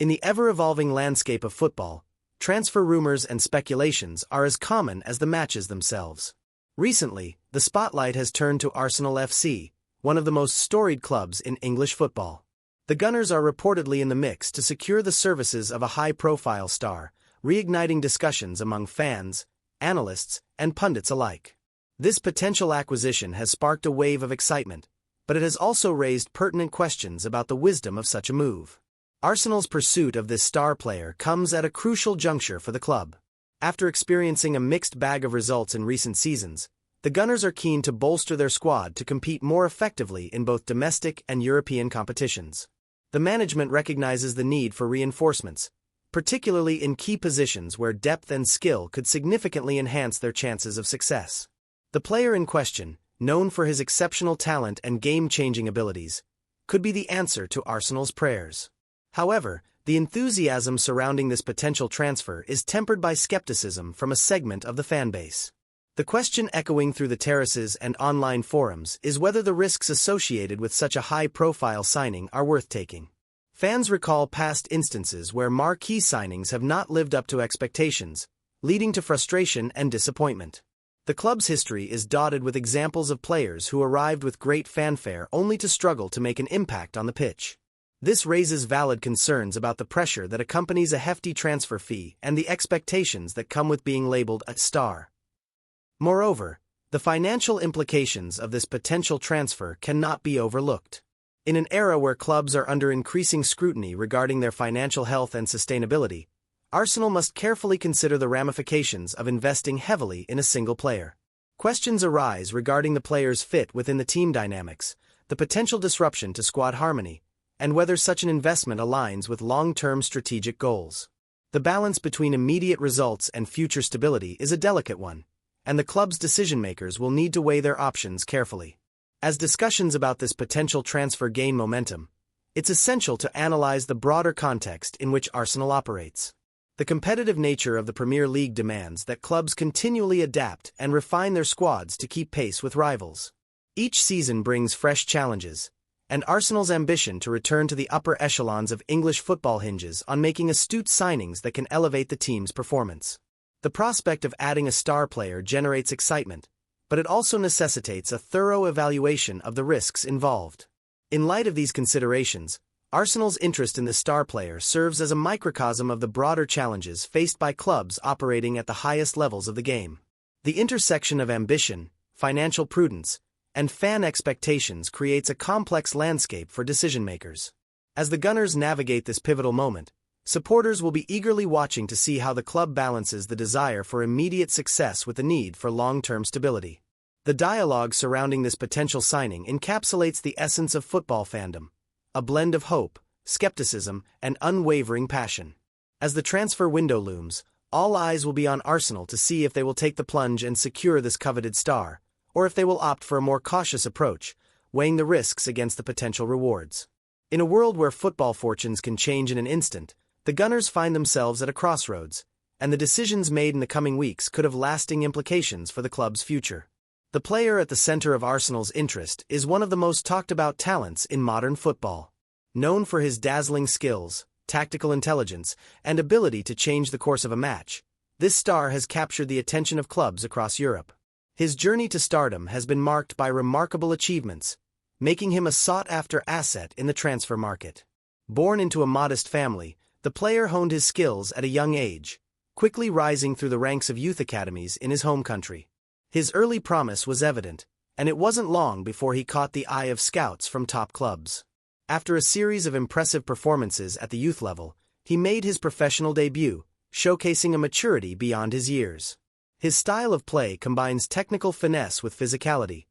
In the ever-evolving landscape of football, transfer rumors and speculations are as common as the matches themselves. Recently, the spotlight has turned to Arsenal FC, one of the most storied clubs in English football. The Gunners are reportedly in the mix to secure the services of a high-profile star, reigniting discussions among fans, analysts, and pundits alike. This potential acquisition has sparked a wave of excitement, but it has also raised pertinent questions about the wisdom of such a move. Arsenal's pursuit of this star player comes at a crucial juncture for the club. After experiencing a mixed bag of results in recent seasons, the Gunners are keen to bolster their squad to compete more effectively in both domestic and European competitions. The management recognizes the need for reinforcements, particularly in key positions where depth and skill could significantly enhance their chances of success. The player in question, known for his exceptional talent and game-changing abilities, could be the answer to Arsenal's prayers. However, the enthusiasm surrounding this potential transfer is tempered by skepticism from a segment of the fanbase. The question echoing through the terraces and online forums is whether the risks associated with such a high-profile signing are worth taking. Fans recall past instances where marquee signings have not lived up to expectations, leading to frustration and disappointment. The club's history is dotted with examples of players who arrived with great fanfare only to struggle to make an impact on the pitch. This raises valid concerns about the pressure that accompanies a hefty transfer fee and the expectations that come with being labeled a star. Moreover, the financial implications of this potential transfer cannot be overlooked. In an era where clubs are under increasing scrutiny regarding their financial health and sustainability, Arsenal must carefully consider the ramifications of investing heavily in a single player. Questions arise regarding the player's fit within the team dynamics, the potential disruption to squad harmony, and whether such an investment aligns with long-term strategic goals. The balance between immediate results and future stability is a delicate one, and the club's decision-makers will need to weigh their options carefully. As discussions about this potential transfer gain momentum, it's essential to analyze the broader context in which Arsenal operates. The competitive nature of the Premier League demands that clubs continually adapt and refine their squads to keep pace with rivals. Each season brings fresh challenges, and Arsenal's ambition to return to the upper echelons of English football hinges on making astute signings that can elevate the team's performance. The prospect of adding a star player generates excitement, but it also necessitates a thorough evaluation of the risks involved. In light of these considerations, Arsenal's interest in the star player serves as a microcosm of the broader challenges faced by clubs operating at the highest levels of the game. The intersection of ambition, financial prudence, and fan expectations creates a complex landscape for decision-makers. As the Gunners navigate this pivotal moment, supporters will be eagerly watching to see how the club balances the desire for immediate success with the need for long-term stability. The dialogue surrounding this potential signing encapsulates the essence of football fandom, a blend of hope, skepticism, and unwavering passion. As the transfer window looms, all eyes will be on Arsenal to see if they will take the plunge and secure this coveted star, or if they will opt for a more cautious approach, weighing the risks against the potential rewards. In a world where football fortunes can change in an instant, the Gunners find themselves at a crossroads, and the decisions made in the coming weeks could have lasting implications for the club's future. The player at the center of Arsenal's interest is one of the most talked-about talents in modern football. Known for his dazzling skills, tactical intelligence, and ability to change the course of a match, this star has captured the attention of clubs across Europe. His journey to stardom has been marked by remarkable achievements, making him a sought-after asset in the transfer market. Born into a modest family, the player honed his skills at a young age, quickly rising through the ranks of youth academies in his home country. His early promise was evident, and it wasn't long before he caught the eye of scouts from top clubs. After a series of impressive performances at the youth level, he made his professional debut, showcasing a maturity beyond his years. His style of play combines technical finesse with physicality,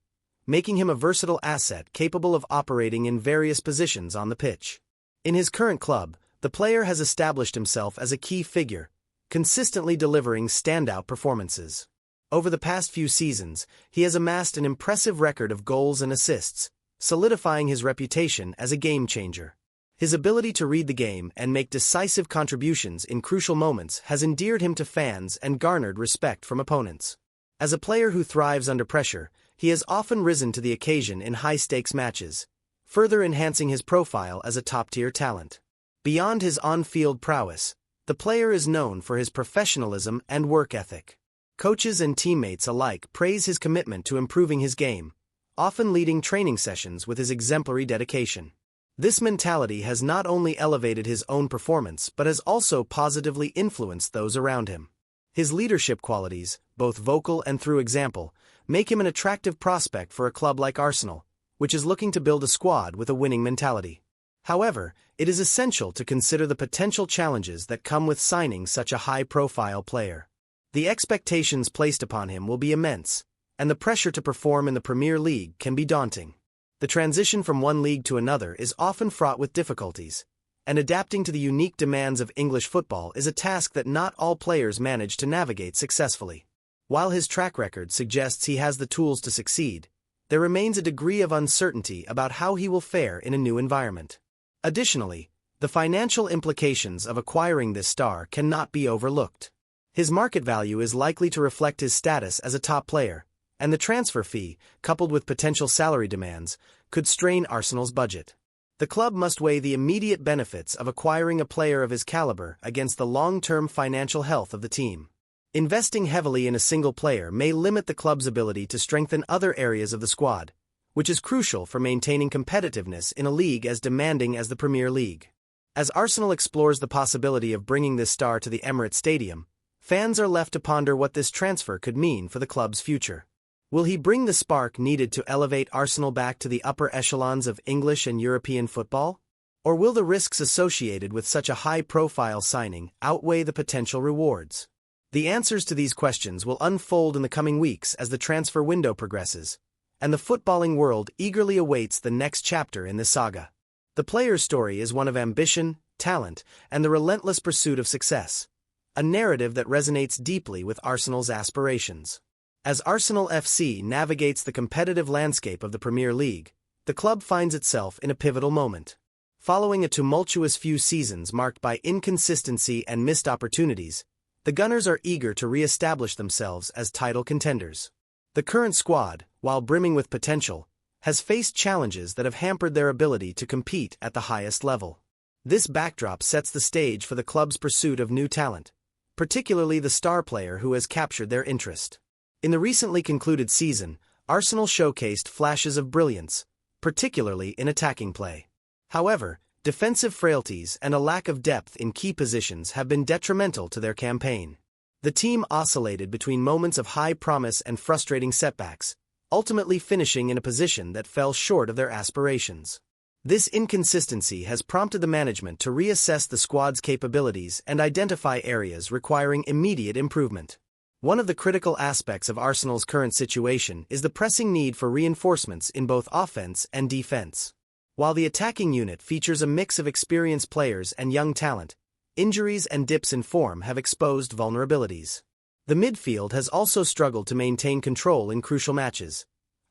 making him a versatile asset capable of operating in various positions on the pitch. In his current club, the player has established himself as a key figure, consistently delivering standout performances. Over the past few seasons, he has amassed an impressive record of goals and assists, solidifying his reputation as a game-changer. His ability to read the game and make decisive contributions in crucial moments has endeared him to fans and garnered respect from opponents. As a player who thrives under pressure, he has often risen to the occasion in high-stakes matches, further enhancing his profile as a top-tier talent. Beyond his on-field prowess, the player is known for his professionalism and work ethic. Coaches and teammates alike praise his commitment to improving his game, often leading training sessions with his exemplary dedication. This mentality has not only elevated his own performance but has also positively influenced those around him. His leadership qualities, both vocal and through example, make him an attractive prospect for a club like Arsenal, which is looking to build a squad with a winning mentality. However, it is essential to consider the potential challenges that come with signing such a high-profile player. The expectations placed upon him will be immense, and the pressure to perform in the Premier League can be daunting. The transition from one league to another is often fraught with difficulties, and adapting to the unique demands of English football is a task that not all players manage to navigate successfully. While his track record suggests he has the tools to succeed, there remains a degree of uncertainty about how he will fare in a new environment. Additionally, the financial implications of acquiring this star cannot be overlooked. His market value is likely to reflect his status as a top player, and the transfer fee, coupled with potential salary demands, could strain Arsenal's budget. The club must weigh the immediate benefits of acquiring a player of his caliber against the long-term financial health of the team. Investing heavily in a single player may limit the club's ability to strengthen other areas of the squad, which is crucial for maintaining competitiveness in a league as demanding as the Premier League. As Arsenal explores the possibility of bringing this star to the Emirates Stadium, fans are left to ponder what this transfer could mean for the club's future. Will he bring the spark needed to elevate Arsenal back to the upper echelons of English and European football? Or will the risks associated with such a high-profile signing outweigh the potential rewards? The answers to these questions will unfold in the coming weeks as the transfer window progresses, and the footballing world eagerly awaits the next chapter in this saga. The player's story is one of ambition, talent, and the relentless pursuit of success, a narrative that resonates deeply with Arsenal's aspirations. As Arsenal FC navigates the competitive landscape of the Premier League, the club finds itself in a pivotal moment. Following a tumultuous few seasons marked by inconsistency and missed opportunities, the Gunners are eager to re-establish themselves as title contenders. The current squad, while brimming with potential, has faced challenges that have hampered their ability to compete at the highest level. This backdrop sets the stage for the club's pursuit of new talent, particularly the star player who has captured their interest. In the recently concluded season, Arsenal showcased flashes of brilliance, particularly in attacking play. However, defensive frailties and a lack of depth in key positions have been detrimental to their campaign. The team oscillated between moments of high promise and frustrating setbacks, ultimately finishing in a position that fell short of their aspirations. This inconsistency has prompted the management to reassess the squad's capabilities and identify areas requiring immediate improvement. One of the critical aspects of Arsenal's current situation is the pressing need for reinforcements in both offense and defense. While the attacking unit features a mix of experienced players and young talent, injuries and dips in form have exposed vulnerabilities. The midfield has also struggled to maintain control in crucial matches,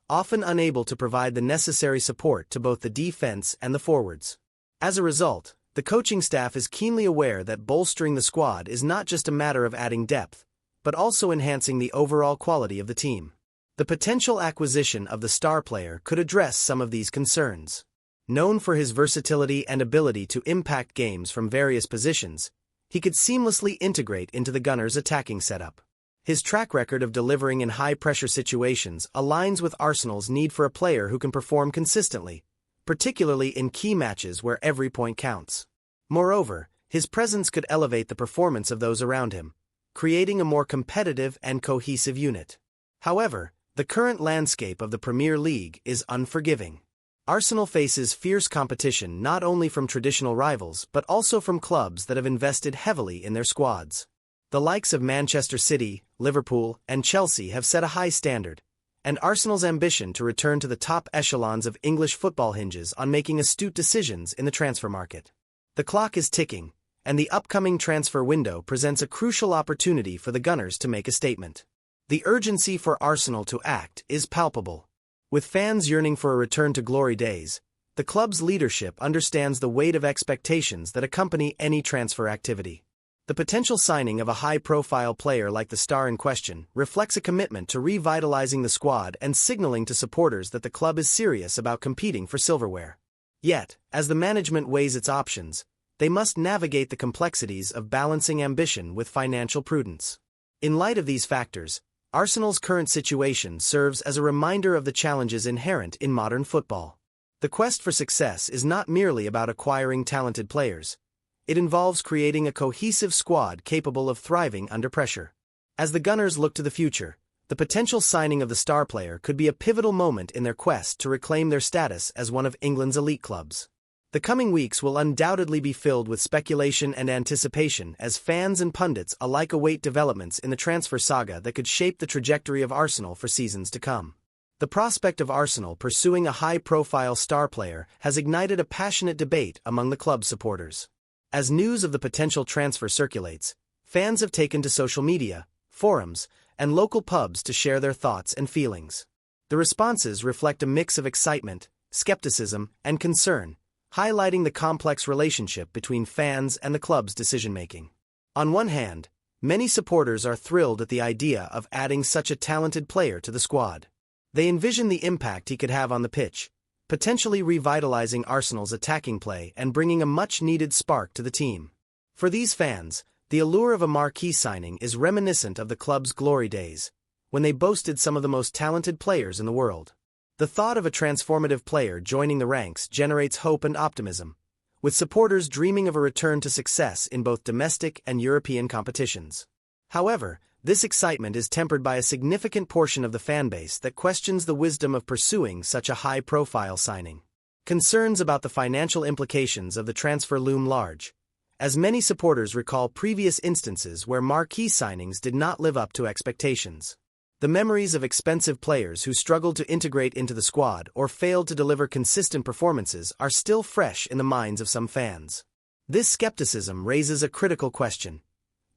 often unable to provide the necessary support to both the defense and the forwards. As a result, the coaching staff is keenly aware that bolstering the squad is not just a matter of adding depth, but also enhancing the overall quality of the team. The potential acquisition of the star player could address some of these concerns. Known for his versatility and ability to impact games from various positions, he could seamlessly integrate into the Gunners' attacking setup. His track record of delivering in high-pressure situations aligns with Arsenal's need for a player who can perform consistently, particularly in key matches where every point counts. Moreover, his presence could elevate the performance of those around him, creating a more competitive and cohesive unit. However, the current landscape of the Premier League is unforgiving. Arsenal faces fierce competition not only from traditional rivals but also from clubs that have invested heavily in their squads. The likes of Manchester City, Liverpool, and Chelsea have set a high standard, and Arsenal's ambition to return to the top echelons of English football hinges on making astute decisions in the transfer market. The clock is ticking, and the upcoming transfer window presents a crucial opportunity for the Gunners to make a statement. The urgency for Arsenal to act is palpable. With fans yearning for a return to glory days, the club's leadership understands the weight of expectations that accompany any transfer activity. The potential signing of a high-profile player like the star in question reflects a commitment to revitalizing the squad and signaling to supporters that the club is serious about competing for silverware. Yet, as the management weighs its options, they must navigate the complexities of balancing ambition with financial prudence. In light of these factors, Arsenal's current situation serves as a reminder of the challenges inherent in modern football. The quest for success is not merely about acquiring talented players. It involves creating a cohesive squad capable of thriving under pressure. As the Gunners look to the future, the potential signing of the star player could be a pivotal moment in their quest to reclaim their status as one of England's elite clubs. The coming weeks will undoubtedly be filled with speculation and anticipation as fans and pundits alike await developments in the transfer saga that could shape the trajectory of Arsenal for seasons to come. The prospect of Arsenal pursuing a high-profile star player has ignited a passionate debate among the club's supporters. As news of the potential transfer circulates, fans have taken to social media, forums, and local pubs to share their thoughts and feelings. The responses reflect a mix of excitement, skepticism, and concern, highlighting the complex relationship between fans and the club's decision-making. On one hand, many supporters are thrilled at the idea of adding such a talented player to the squad. They envision the impact he could have on the pitch, potentially revitalizing Arsenal's attacking play and bringing a much-needed spark to the team. For these fans, the allure of a marquee signing is reminiscent of the club's glory days, when they boasted some of the most talented players in the world. The thought of a transformative player joining the ranks generates hope and optimism, with supporters dreaming of a return to success in both domestic and European competitions. However, this excitement is tempered by a significant portion of the fanbase that questions the wisdom of pursuing such a high-profile signing. Concerns about the financial implications of the transfer loom large, as many supporters recall previous instances where marquee signings did not live up to expectations. The memories of expensive players who struggled to integrate into the squad or failed to deliver consistent performances are still fresh in the minds of some fans. This skepticism raises a critical question.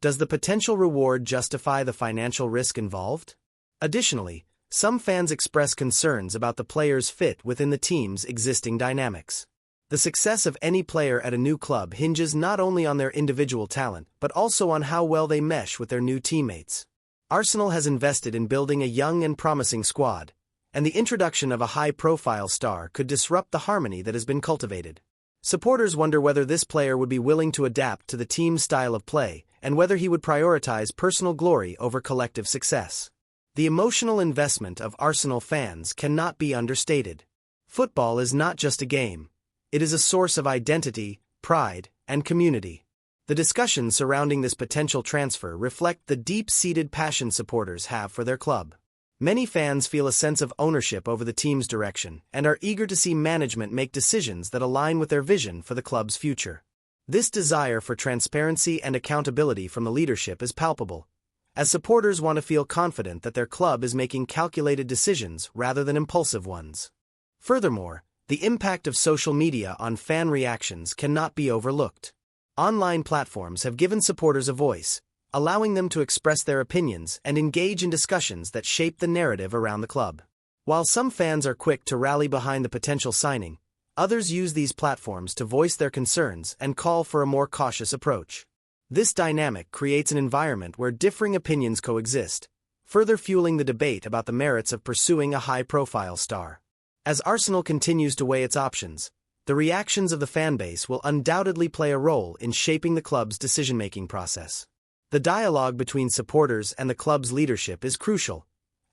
Does the potential reward justify the financial risk involved? Additionally, some fans express concerns about the player's fit within the team's existing dynamics. The success of any player at a new club hinges not only on their individual talent but also on how well they mesh with their new teammates. Arsenal has invested in building a young and promising squad, and the introduction of a high-profile star could disrupt the harmony that has been cultivated. Supporters wonder whether this player would be willing to adapt to the team's style of play and whether he would prioritize personal glory over collective success. The emotional investment of Arsenal fans cannot be understated. Football is not just a game. It is a source of identity, pride, and community. The discussions surrounding this potential transfer reflect the deep-seated passion supporters have for their club. Many fans feel a sense of ownership over the team's direction and are eager to see management make decisions that align with their vision for the club's future. This desire for transparency and accountability from the leadership is palpable, as supporters want to feel confident that their club is making calculated decisions rather than impulsive ones. Furthermore, the impact of social media on fan reactions cannot be overlooked. Online platforms have given supporters a voice, allowing them to express their opinions and engage in discussions that shape the narrative around the club. While some fans are quick to rally behind the potential signing, others use these platforms to voice their concerns and call for a more cautious approach. This dynamic creates an environment where differing opinions coexist, further fueling the debate about the merits of pursuing a high-profile star. As Arsenal continues to weigh its options, the reactions of the fanbase will undoubtedly play a role in shaping the club's decision-making process. The dialogue between supporters and the club's leadership is crucial,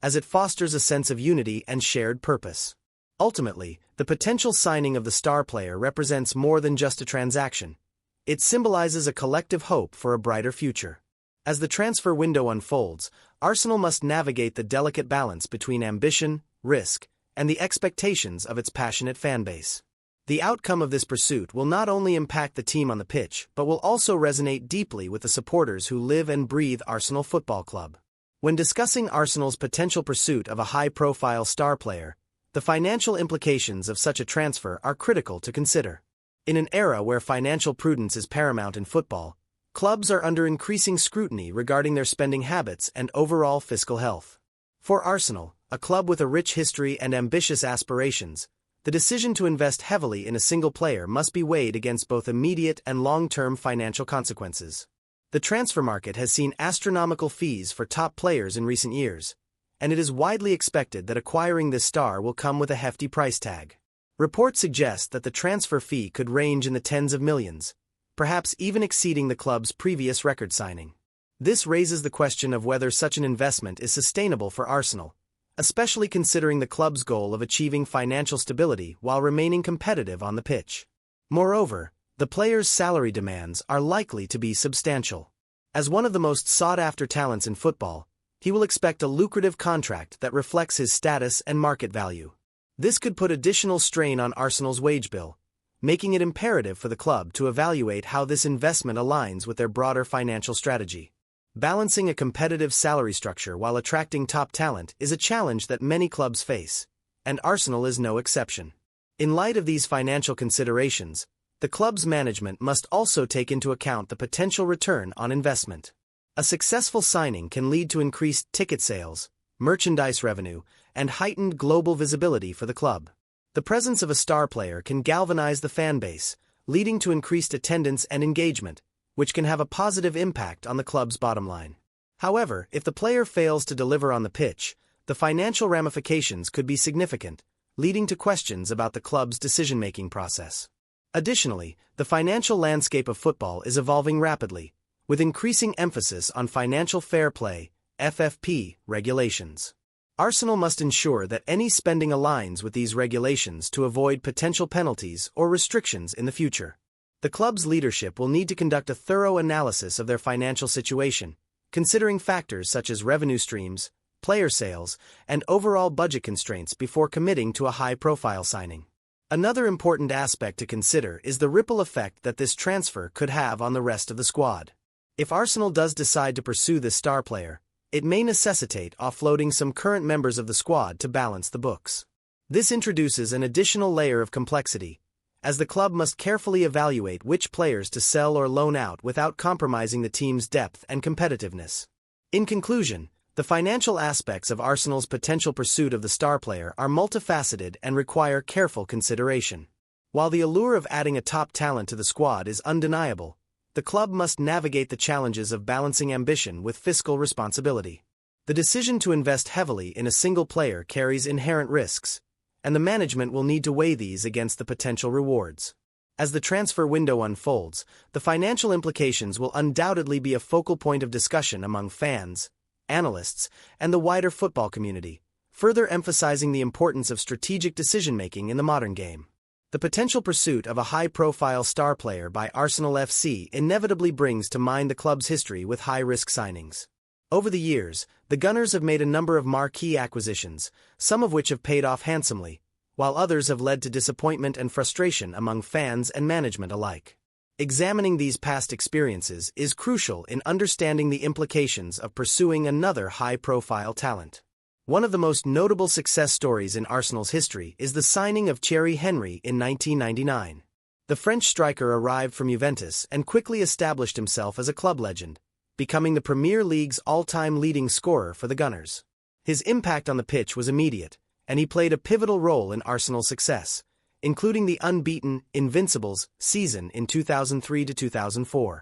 as it fosters a sense of unity and shared purpose. Ultimately, the potential signing of the star player represents more than just a transaction. It symbolizes a collective hope for a brighter future. As the transfer window unfolds, Arsenal must navigate the delicate balance between ambition, risk, and the expectations of its passionate fanbase. The outcome of this pursuit will not only impact the team on the pitch but will also resonate deeply with the supporters who live and breathe Arsenal Football Club. When discussing Arsenal's potential pursuit of a high-profile star player, the financial implications of such a transfer are critical to consider. In an era where financial prudence is paramount in football, clubs are under increasing scrutiny regarding their spending habits and overall fiscal health. For Arsenal, a club with a rich history and ambitious aspirations, the decision to invest heavily in a single player must be weighed against both immediate and long-term financial consequences. The transfer market has seen astronomical fees for top players in recent years, and it is widely expected that acquiring this star will come with a hefty price tag. Reports suggest that the transfer fee could range in the tens of millions, perhaps even exceeding the club's previous record signing. This raises the question of whether such an investment is sustainable for Arsenal, especially considering the club's goal of achieving financial stability while remaining competitive on the pitch. Moreover, the player's salary demands are likely to be substantial. As one of the most sought-after talents in football, he will expect a lucrative contract that reflects his status and market value. This could put additional strain on Arsenal's wage bill, making it imperative for the club to evaluate how this investment aligns with their broader financial strategy. Balancing a competitive salary structure while attracting top talent is a challenge that many clubs face, and Arsenal is no exception. In light of these financial considerations, the club's management must also take into account the potential return on investment. A successful signing can lead to increased ticket sales, merchandise revenue, and heightened global visibility for the club. The presence of a star player can galvanize the fan base, leading to increased attendance and engagement, which can have a positive impact on the club's bottom line. However, if the player fails to deliver on the pitch, the financial ramifications could be significant, leading to questions about the club's decision-making process. Additionally, the financial landscape of football is evolving rapidly, with increasing emphasis on financial fair play, FFP, regulations. Arsenal must ensure that any spending aligns with these regulations to avoid potential penalties or restrictions in the future. The club's leadership will need to conduct a thorough analysis of their financial situation, considering factors such as revenue streams, player sales, and overall budget constraints before committing to a high-profile signing. Another important aspect to consider is the ripple effect that this transfer could have on the rest of the squad. If Arsenal does decide to pursue this star player, it may necessitate offloading some current members of the squad to balance the books. This introduces an additional layer of complexity, as the club must carefully evaluate which players to sell or loan out without compromising the team's depth and competitiveness. In conclusion, the financial aspects of Arsenal's potential pursuit of the star player are multifaceted and require careful consideration. While the allure of adding a top talent to the squad is undeniable, the club must navigate the challenges of balancing ambition with fiscal responsibility. The decision to invest heavily in a single player carries inherent risks, and the management will need to weigh these against the potential rewards. As the transfer window unfolds, the financial implications will undoubtedly be a focal point of discussion among fans, analysts, and the wider football community, further emphasizing the importance of strategic decision-making in the modern game. The potential pursuit of a high-profile star player by Arsenal FC inevitably brings to mind the club's history with high-risk signings. Over the years, the Gunners have made a number of marquee acquisitions, some of which have paid off handsomely, while others have led to disappointment and frustration among fans and management alike. Examining these past experiences is crucial in understanding the implications of pursuing another high-profile talent. One of the most notable success stories in Arsenal's history is the signing of Thierry Henry in 1999. The French striker arrived from Juventus and quickly established himself as a club legend, becoming the Premier League's all-time leading scorer for the Gunners. His impact on the pitch was immediate, and he played a pivotal role in Arsenal's success, including the unbeaten Invincibles season in 2003-2004.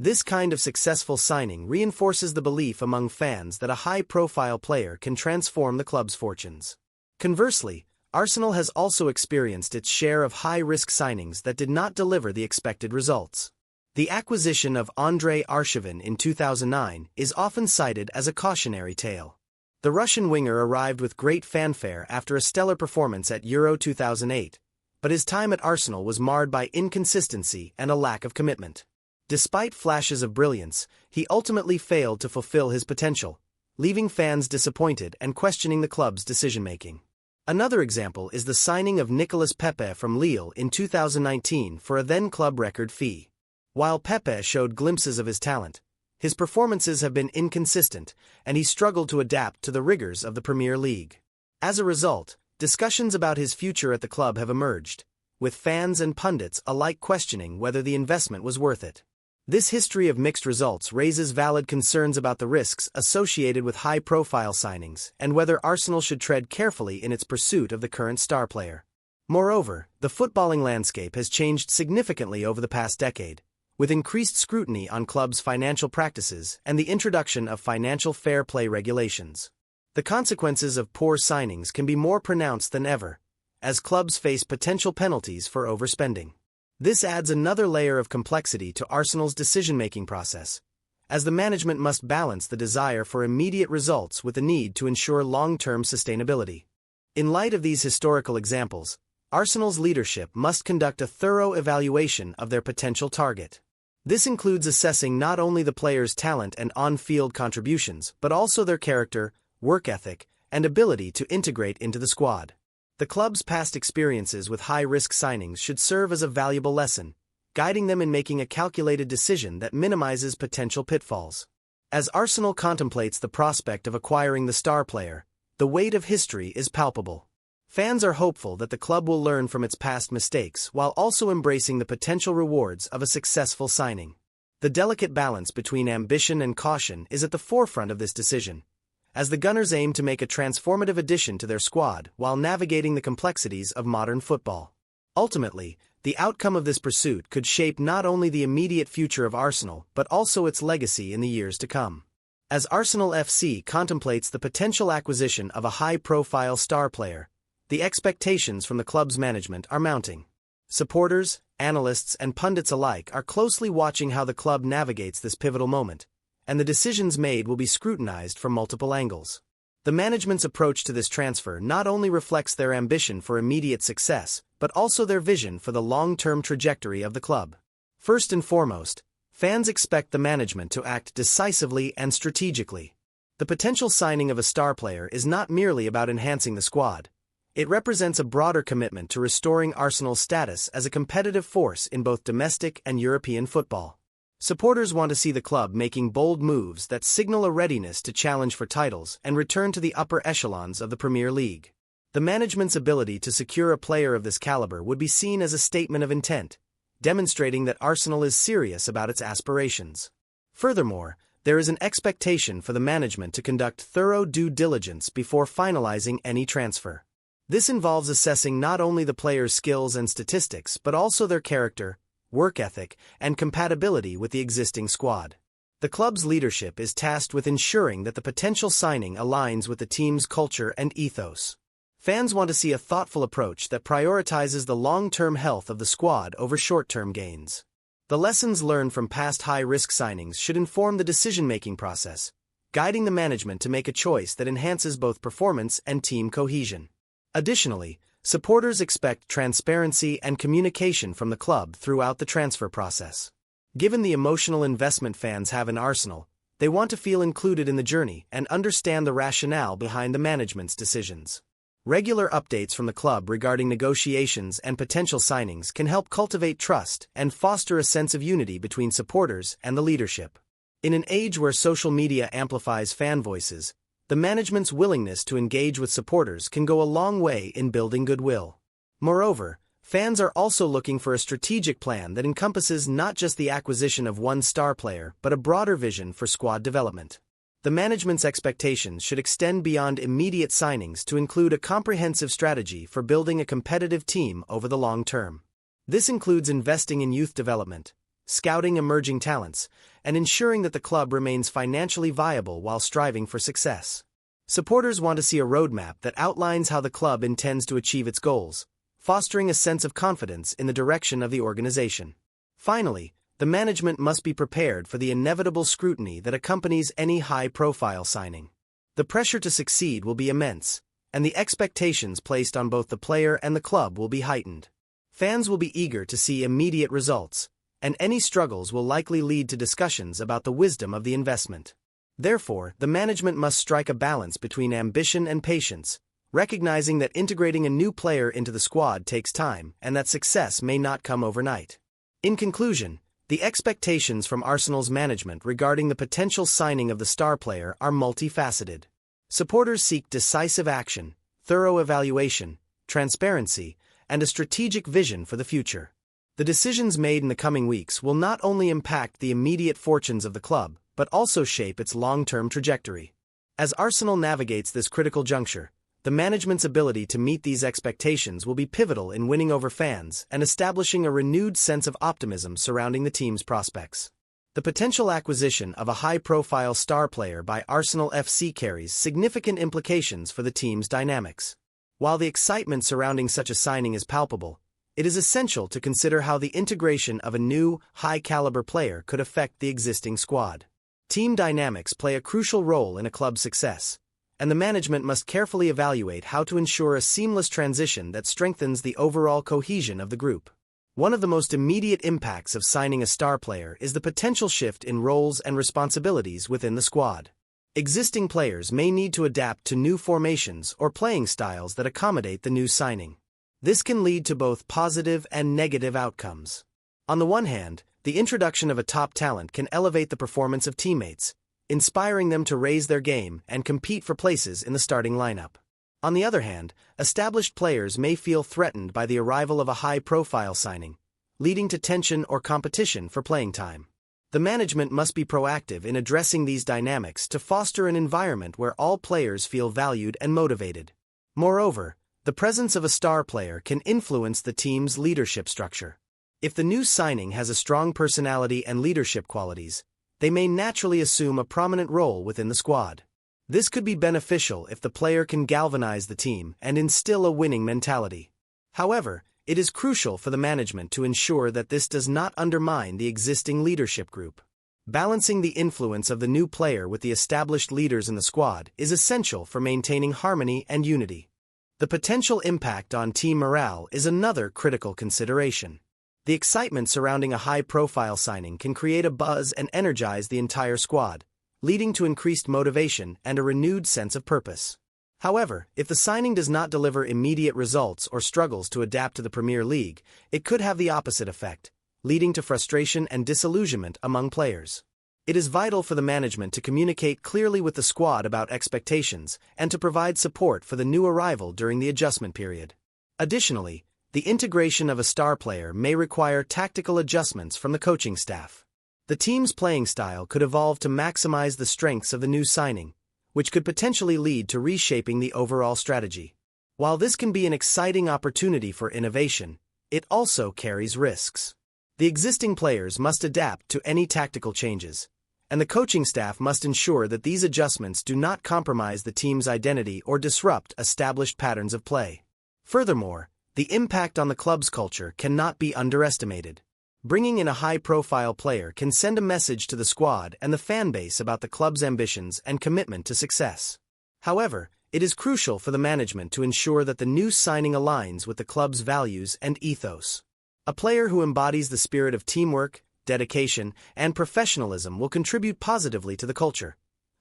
This kind of successful signing reinforces the belief among fans that a high-profile player can transform the club's fortunes. Conversely, Arsenal has also experienced its share of high-risk signings that did not deliver the expected results. The acquisition of Andrei Arshavin in 2009 is often cited as a cautionary tale. The Russian winger arrived with great fanfare after a stellar performance at Euro 2008, but his time at Arsenal was marred by inconsistency and a lack of commitment. Despite flashes of brilliance, he ultimately failed to fulfill his potential, leaving fans disappointed and questioning the club's decision-making. Another example is the signing of Nicolas Pepe from Lille in 2019 for a then-club record fee. While Pepe showed glimpses of his talent, his performances have been inconsistent, and he struggled to adapt to the rigors of the Premier League. As a result, discussions about his future at the club have emerged, with fans and pundits alike questioning whether the investment was worth it. This history of mixed results raises valid concerns about the risks associated with high-profile signings and whether Arsenal should tread carefully in its pursuit of the current star player. Moreover, the footballing landscape has changed significantly over the past decade, with increased scrutiny on clubs' financial practices and the introduction of financial fair play regulations. The consequences of poor signings can be more pronounced than ever, as clubs face potential penalties for overspending. This adds another layer of complexity to Arsenal's decision-making process, as the management must balance the desire for immediate results with the need to ensure long-term sustainability. In light of these historical examples, Arsenal's leadership must conduct a thorough evaluation of their potential target. This includes assessing not only the players' talent and on-field contributions, but also their character, work ethic, and ability to integrate into the squad. The club's past experiences with high-risk signings should serve as a valuable lesson, guiding them in making a calculated decision that minimizes potential pitfalls. As Arsenal contemplates the prospect of acquiring the star player, the weight of history is palpable. Fans are hopeful that the club will learn from its past mistakes while also embracing the potential rewards of a successful signing. The delicate balance between ambition and caution is at the forefront of this decision, as the Gunners aim to make a transformative addition to their squad while navigating the complexities of modern football. Ultimately, the outcome of this pursuit could shape not only the immediate future of Arsenal but also its legacy in the years to come. As Arsenal FC contemplates the potential acquisition of a high-profile star player, the expectations from the club's management are mounting. Supporters, analysts, and pundits alike are closely watching how the club navigates this pivotal moment, and the decisions made will be scrutinized from multiple angles. The management's approach to this transfer not only reflects their ambition for immediate success, but also their vision for the long-term trajectory of the club. First and foremost, fans expect the management to act decisively and strategically. The potential signing of a star player is not merely about enhancing the squad. It represents a broader commitment to restoring Arsenal's status as a competitive force in both domestic and European football. Supporters want to see the club making bold moves that signal a readiness to challenge for titles and return to the upper echelons of the Premier League. The management's ability to secure a player of this caliber would be seen as a statement of intent, demonstrating that Arsenal is serious about its aspirations. Furthermore, there is an expectation for the management to conduct thorough due diligence before finalizing any transfer. This involves assessing not only the player's skills and statistics but also their character, work ethic, and compatibility with the existing squad. The club's leadership is tasked with ensuring that the potential signing aligns with the team's culture and ethos. Fans want to see a thoughtful approach that prioritizes the long-term health of the squad over short-term gains. The lessons learned from past high-risk signings should inform the decision-making process, guiding the management to make a choice that enhances both performance and team cohesion. Additionally, supporters expect transparency and communication from the club throughout the transfer process. Given the emotional investment fans have in Arsenal, they want to feel included in the journey and understand the rationale behind the management's decisions. Regular updates from the club regarding negotiations and potential signings can help cultivate trust and foster a sense of unity between supporters and the leadership. In an age where social media amplifies fan voices, the management's willingness to engage with supporters can go a long way in building goodwill. Moreover, fans are also looking for a strategic plan that encompasses not just the acquisition of one star player but a broader vision for squad development. The management's expectations should extend beyond immediate signings to include a comprehensive strategy for building a competitive team over the long term. This includes investing in youth development, scouting emerging talents, and ensuring that the club remains financially viable while striving for success. Supporters want to see a roadmap that outlines how the club intends to achieve its goals, fostering a sense of confidence in the direction of the organization. Finally, the management must be prepared for the inevitable scrutiny that accompanies any high-profile signing. The pressure to succeed will be immense, and the expectations placed on both the player and the club will be heightened. Fans will be eager to see immediate results, and any struggles will likely lead to discussions about the wisdom of the investment. Therefore, the management must strike a balance between ambition and patience, recognizing that integrating a new player into the squad takes time and that success may not come overnight. In conclusion, the expectations from Arsenal's management regarding the potential signing of the star player are multifaceted. Supporters seek decisive action, thorough evaluation, transparency, and a strategic vision for the future. The decisions made in the coming weeks will not only impact the immediate fortunes of the club, but also shape its long-term trajectory. As Arsenal navigates this critical juncture, the management's ability to meet these expectations will be pivotal in winning over fans and establishing a renewed sense of optimism surrounding the team's prospects. The potential acquisition of a high-profile star player by Arsenal FC carries significant implications for the team's dynamics. While the excitement surrounding such a signing is palpable, it is essential to consider how the integration of a new, high-caliber player could affect the existing squad. Team dynamics play a crucial role in a club's success, and the management must carefully evaluate how to ensure a seamless transition that strengthens the overall cohesion of the group. One of the most immediate impacts of signing a star player is the potential shift in roles and responsibilities within the squad. Existing players may need to adapt to new formations or playing styles that accommodate the new signing. This can lead to both positive and negative outcomes. On the one hand, the introduction of a top talent can elevate the performance of teammates, inspiring them to raise their game and compete for places in the starting lineup. On the other hand, established players may feel threatened by the arrival of a high-profile signing, leading to tension or competition for playing time. The management must be proactive in addressing these dynamics to foster an environment where all players feel valued and motivated. Moreover, the presence of a star player can influence the team's leadership structure. If the new signing has a strong personality and leadership qualities, they may naturally assume a prominent role within the squad. This could be beneficial if the player can galvanize the team and instill a winning mentality. However, it is crucial for the management to ensure that this does not undermine the existing leadership group. Balancing the influence of the new player with the established leaders in the squad is essential for maintaining harmony and unity. The potential impact on team morale is another critical consideration. The excitement surrounding a high-profile signing can create a buzz and energize the entire squad, leading to increased motivation and a renewed sense of purpose. However, if the signing does not deliver immediate results or struggles to adapt to the Premier League, it could have the opposite effect, leading to frustration and disillusionment among players. It is vital for the management to communicate clearly with the squad about expectations and to provide support for the new arrival during the adjustment period. Additionally, the integration of a star player may require tactical adjustments from the coaching staff. The team's playing style could evolve to maximize the strengths of the new signing, which could potentially lead to reshaping the overall strategy. While this can be an exciting opportunity for innovation, it also carries risks. The existing players must adapt to any tactical changes, and the coaching staff must ensure that these adjustments do not compromise the team's identity or disrupt established patterns of play. Furthermore, the impact on the club's culture cannot be underestimated. Bringing in a high-profile player can send a message to the squad and the fan base about the club's ambitions and commitment to success. However, it is crucial for the management to ensure that the new signing aligns with the club's values and ethos. A player who embodies the spirit of teamwork, dedication, and professionalism will contribute positively to the culture,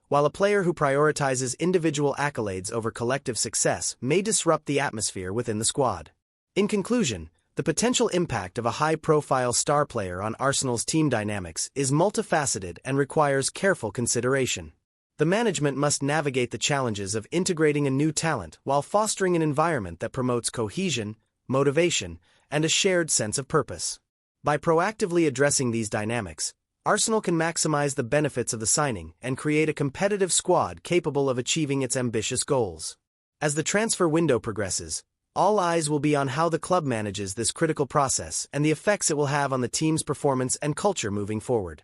while a player who prioritizes individual accolades over collective success may disrupt the atmosphere within the squad. In conclusion, the potential impact of a high-profile star player on Arsenal's team dynamics is multifaceted and requires careful consideration. The management must navigate the challenges of integrating a new talent while fostering an environment that promotes cohesion, motivation, and a shared sense of purpose. By proactively addressing these dynamics, Arsenal can maximize the benefits of the signing and create a competitive squad capable of achieving its ambitious goals. As the transfer window progresses, all eyes will be on how the club manages this critical process and the effects it will have on the team's performance and culture moving forward.